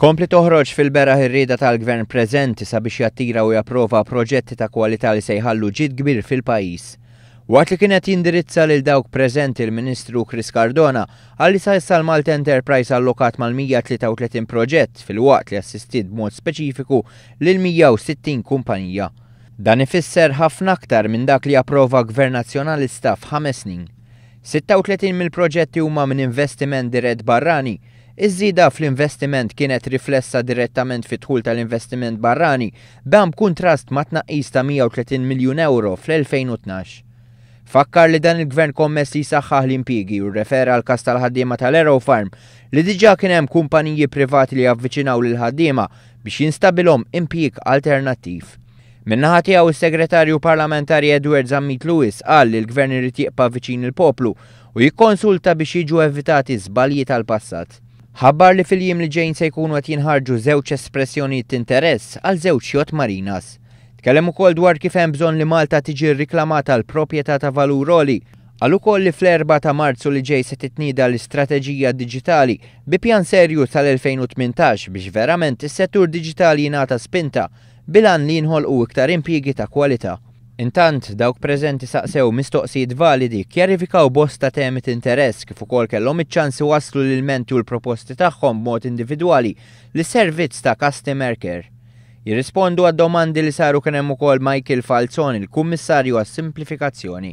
Tkompli toħroġ fil-beraħ ir-rieda tal-Gvern preżenti sabiex jattira u japprova proġetti ta' kwalità li se jħallu ġid kbir fil-pajjiż. Waqt li kienet jindirizza lil dawk preżenti il-Ministru Chris Cardona għalli sa issa l-Malta Enterprise allokat mal-133 proġett fil-waqt li assistid b'mod speċifiku lil 160 kumpanija. Dan ifisser ħafna aktar minn dak li approva Gvern Nazzjonalista f'5 snin. 36 mill-proġetti huma minn investiment dirett barrani. Iż-żieda fl-investiment kienet riflessa direttament fit-dħul tal-investiment barrani b'hemm kuntrast ma' tnaqqis ta' 130 miljun euro fl-2012. Fakkar li dan il-Gvern kommess li jsaħħaħ l-impjiegi u rrefera għal każ tal-ħaddiema tal-Aerofarm li diġà kien hemm kumpaniji privati li javviċinaw lil ħaddiema biex jinstabilhom impjieg alternattiv. Min-naħa tiegħu is-Segretarju Parlamentari Edward Zammit Lewis qal li l-Gvern irid jibqa' viċin il-poplu u jikkonsulta biex jiġu evitati żbalji tal-passat. Ħabbar li fil-jiem li ġejn se jkunu qed jinħarġu żewġ espressjonijiet ta' interess għal żewġ yacht marinas. Tkellem ukoll dwar kif hemm bżonn li Malta tiġi rriklamata l-proprjetà ta' valur għoli, qal ukoll li fl-4 ta' Marzu li ġej se titnieda l-istrateġija diġitali bi pjan serju tal-2018 biex verament is-settur diġitali jingħata spinta bilan li jinħolqu iktar impjiegi ta' kwalità. Intant, dawk preżenti saqsew mistoqsijiet validi kjarifikaw bosta temi interess kif ukoll kellhom iċ-ċans waslu l-ilmenti u l-proposti tagħhom b'mod individwali lis servizz ta' customer care. Jirrispondu għad-domandi li saru kien hemm ukoll Michael Falzoni, il-Kummissarju għas-Simplifikazzjoni.